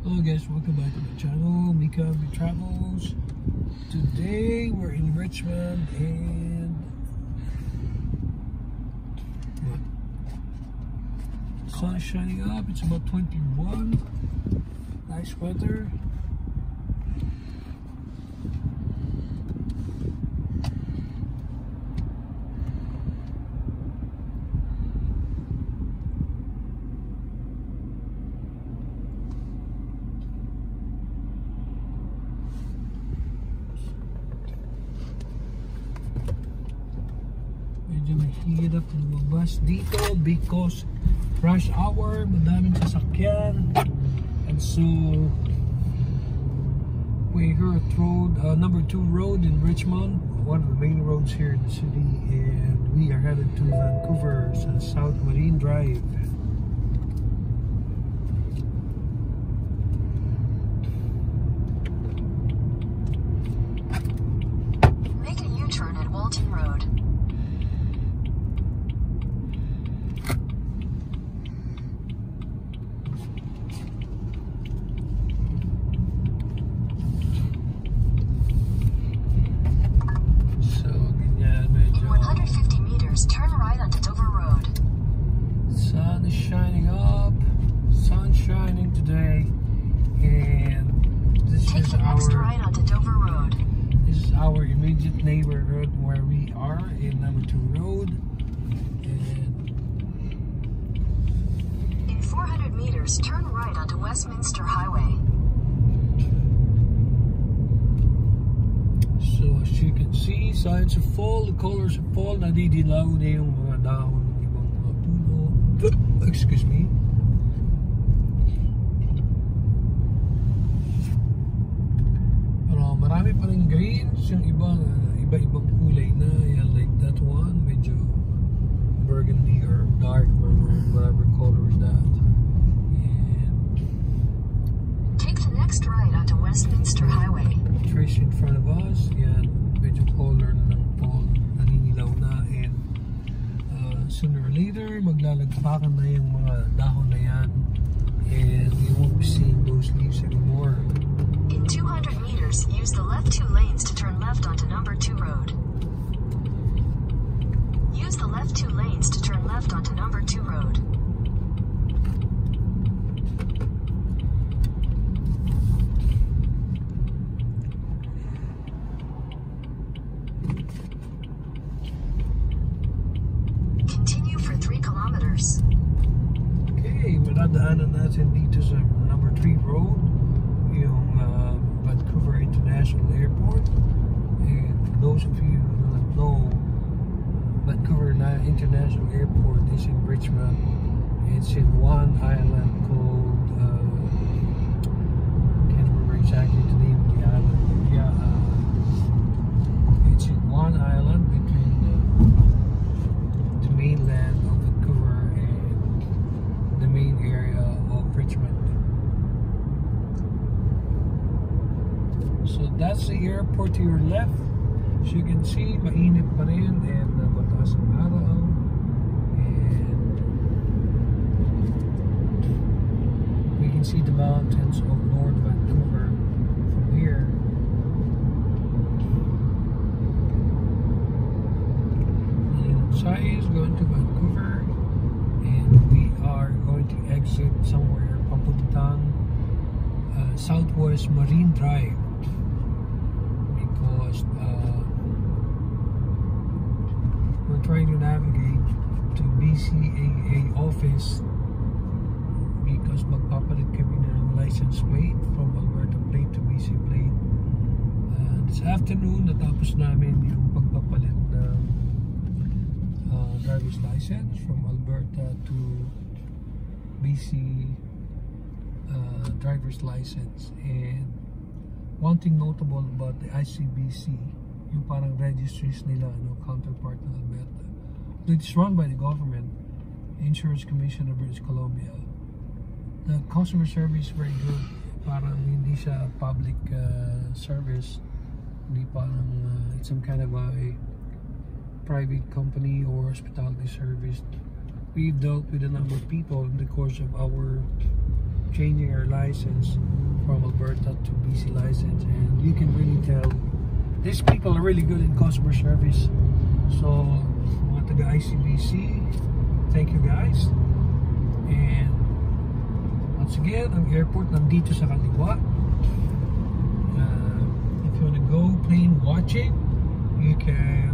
Hello guys, welcome back to my channel, Mika Abby Travels. Today we're in Richmond and the sun is shining up. It's about 21. Nice weather. Medyo mahirap lumabas dito because rush hour, madaming sasakyan, and so we're here at number 2 road in Richmond, one of the main roads here in the city, and we are headed to Vancouver, South Marine Drive. Make a U-turn at Walton Road. Turn right onto Dover Road. Sun is shining up, sun shining today, and Take the next right onto Dover Road. This is our immediate neighborhood where we are in number 2 road, and in 400 meters, turn right onto Westminster Highway. So as you can see, signs of fall, the colors of fall, nadidilaw na yung mga dahon ng ibang mga puno. Excuse me. Pero marami pa rin greens, yung iba-ibang kulay na, yan, like that one, medyo burgundy or dark maroon, whatever color is that. And take the next right onto Westminster Highway. trees in front of us, yan, medyo color na ng fall, naninilaw na, and sooner or later maglalagpakan na yung mga dahon na yan, and we won't be seeing those leaves anymore. In 200 meters, use the left 2 lanes to turn left onto number 2 road. Use the left 2 lanes to turn left onto number 2 road. Continue for 3 kilometers. Okay, madadaanan natin dito sa number 3 road, yung Vancouver International Airport. And for those of you who don't know, Vancouver International Airport is in Richmond. It's in one island called, can't remember exactly the name of the island. Yeah, it's in one island between the mainland of Vancouver and the main area of Richmond. So that's the airport to your left. As you can see, mainit pa rin, and mataas ang araw, and we can see the mountains of North Vancouver from here. And Sai is going to Vancouver, and we are going to exit somewhere papuntang Southwest Marine Drive, because we're trying to navigate to BCAA office because magpapalit kami ng license plate from Alberta plate to BC plate. This afternoon, natapos namin yung pagpapalit ng driver's license from Alberta to BC driver's license. And one thing notable about the ICBC, yung parang registries nila, counterpart ng Alberta. It's run by the government, Insurance Commission of British Columbia. The customer service is very good. Parang hindi siya public service. Hindi parang it's some kind of a private company or hospitality service. We've dealt with a number of people in the course of our changing our license from Alberta to BC license, and you can really tell these people are really good in customer service. So mga taga ICBC, thank you guys. And once again, ang airport nandito sa kaliwa. If you want to go plane watching, you can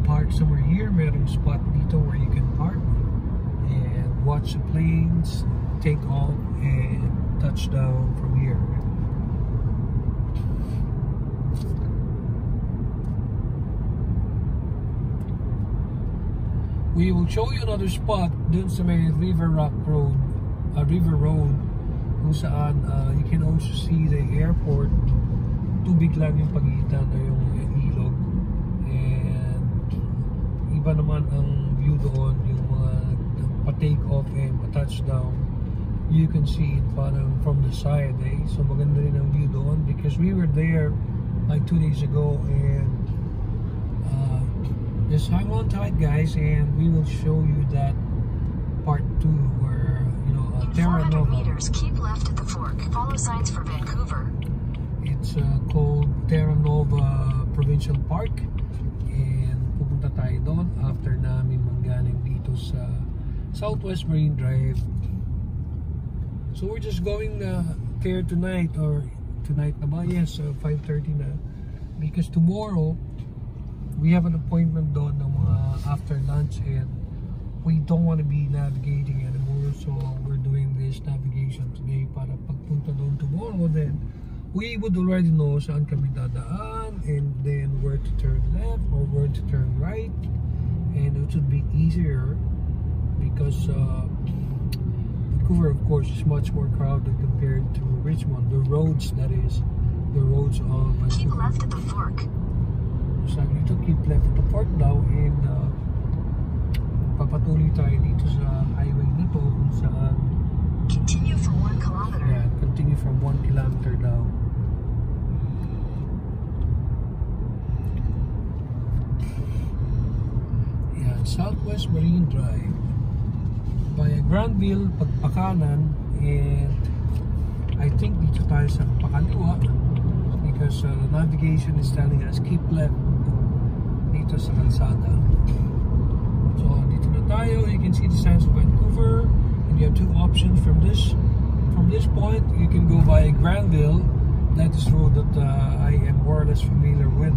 park somewhere here. Merong spot dito where you can park and watch the planes take off and touch down from here. We will show you another spot dun sa may River Road, kung saan you can also see the airport. Tubig lang yung pagitan na yung ilog, and iba naman ang view doon, yung mga pa-take off and pa-touchdown. You can see it parang from the side, so maganda rin ang view doon because we were there like 2 days ago. And just hang on tight guys, and we will show you that part 2 where, you know, Terra In 400 Nova. meters, keep left at the fork. Follow signs for Vancouver. It's called Terra Nova Provincial Park, and pupunta tayo doon after namin manggaling dito sa Southwest Marine Drive. So we're just going there tonight, or tonight na ba? Yes, 5:30 na, because tomorrow we have an appointment doon ng mga after lunch, and we don't want to be navigating anymore, so we're doing this navigation today para pagpunta doon tomorrow, then we would already know saan kami dadaan, and then where to turn left or where to turn right, and it should be easier because Vancouver, of course, is much more crowded compared to Richmond. The roads, that is, the roads of Vancouver. Keep left at the fork. Sabi nito, keep left at the fork daw, and papatuloy tayo dito sa highway nito kung saan Continue for 1 kilometer. yeah, continue from 1 kilometer daw. Yeah, Southwest Marine Drive by Granville, pagpakanan, and I think dito tayo sa pakaliwa because the navigation is telling us keep left dito sa kalsada. So dito na tayo. You can see the signs of Vancouver, and you have 2 options from this point. You can go via Granville, that is road that I am more or less familiar with,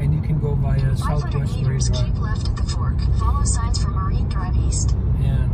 and you can go via 500 Southwest Marine meters, Drive. keep left at the fork. Follow signs for Marine Drive East. And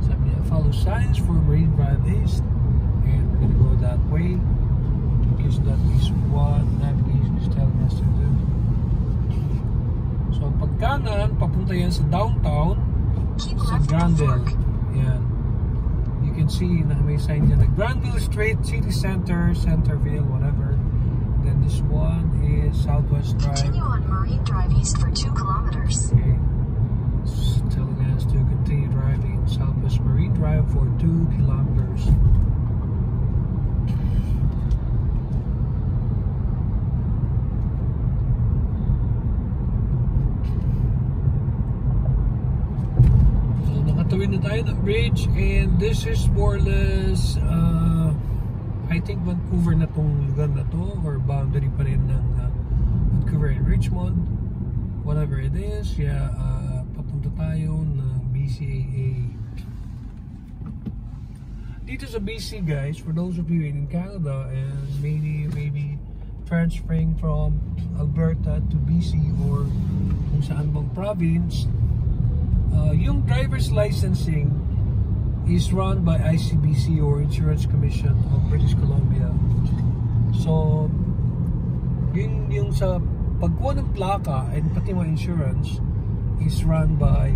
sabi niya, follow signs for Marine Drive East, and we're gonna go that way because that is what navigation is telling us to do. So pagkanan, papunta yan sa downtown, Keep sa left at the Granville. fork. Yan. You can see na may sign dyan na Granville Street, City Center, Centerville, whatever. Then this one is Southwest Drive. Continue on Marine Drive East for 2 kilometers. Okay. It's telling us to continue driving Southwest Marine Drive for 2 kilometers. Nakatawid na tayo ng bridge, and this is more or less I think Vancouver na tong lugar na to, or boundary pa rin ng Vancouver and Richmond, whatever it is. Yeah, papunta tayo ng BCAA dito sa BC guys. For those of you in Canada and maybe transferring from Alberta to BC or kung saan bang province, yung driver's licensing is run by ICBC or Insurance Commission of British Columbia. So yung sa pagkuha ng plaka and pati mga insurance is run by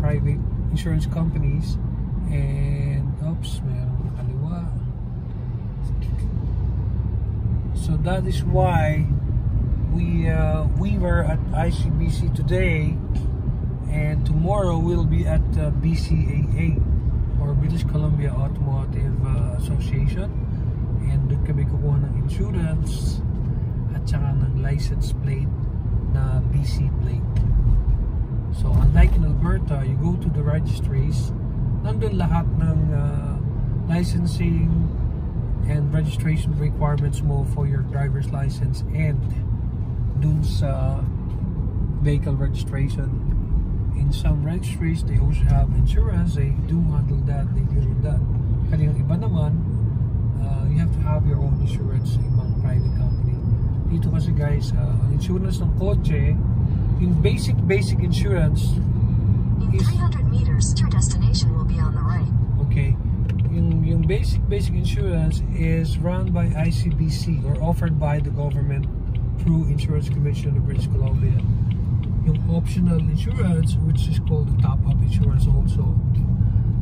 private insurance companies. And oops, meron kaliwa. So that is why we were at ICBC today, and tomorrow we'll be at BCAA or British Columbia Automotive Association, and doon kami kukuha ng insurance at saka ng license plate na BC plate. So unlike in Alberta, you go to the registries, nandun lahat ng licensing and registration requirements mo for your driver's license and dun sa vehicle registration. In some registries, they also have insurance. They do handle that. They deal with that. Kaya yung iba naman, you have to have your own insurance sa ibang private company. Dito kasi guys, ang insurance ng kotse, yung basic insurance In 300 meters, your destination will be on the right. Okay. Yung basic insurance is run by ICBC or offered by the government through Insurance Commission of British Columbia. Yung optional insurance, which is called the top-up insurance also.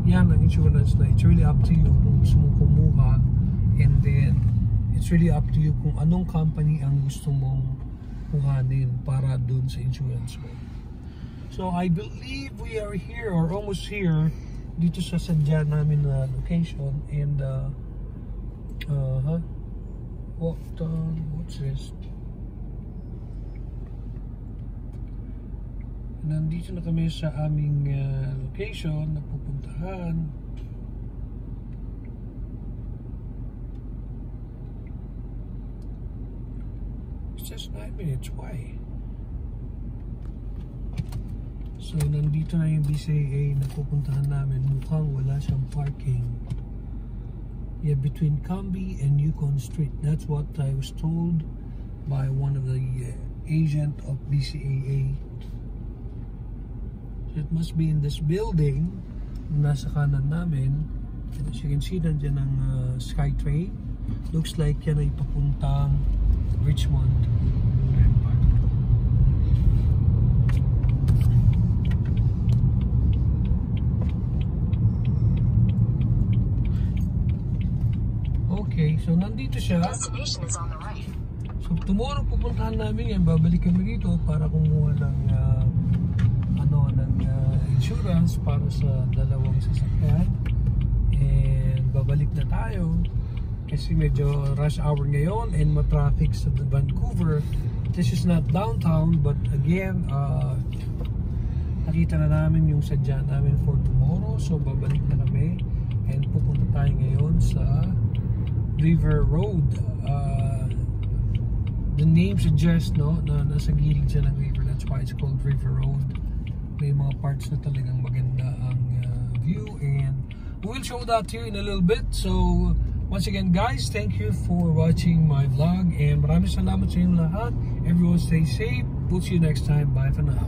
Yan ang insurance na it's really up to you kung gusto mong kumuha, and then it's really up to you kung anong company ang gusto mong kuhanin para dun sa insurance mo. So I believe we are here or almost here dito sa sadya namin na location, and what's this? Nandito na kami sa aming location na pupuntahan. It's just 9 minutes. Why? So nandito na yung BCAA na pupuntahan namin. Mukhang wala siyang parking. Yeah, between Camby and Yukon Street. That's what I was told by one of the agent of BCAA. So it must be in this building. Nasa kanan namin. As you can see, nandiyan ang SkyTrain. Looks like yan ay papuntang Richmond. Okay, so nandito siya. Destination is on the right. So tomorrow pupuntahan namin yan. Babalik kami dito para kumuha ng insurance para sa dalawang sasakyan. And babalik na tayo kasi medyo rush hour ngayon and ma-traffic sa Vancouver. This is not downtown, but again, nakita na namin yung sadya namin for tomorrow. So babalik na kami and pupunta tayo ngayon sa River Road. The name suggests na nasa gilid siya ng river. That's why it's called River Road. May mga parts na talagang maganda ang view, and we'll show that to you in a little bit. So once again guys, thank you for watching my vlog, and maraming salamat sa inyong lahat. Everyone stay safe. We'll see you next time. Bye for now.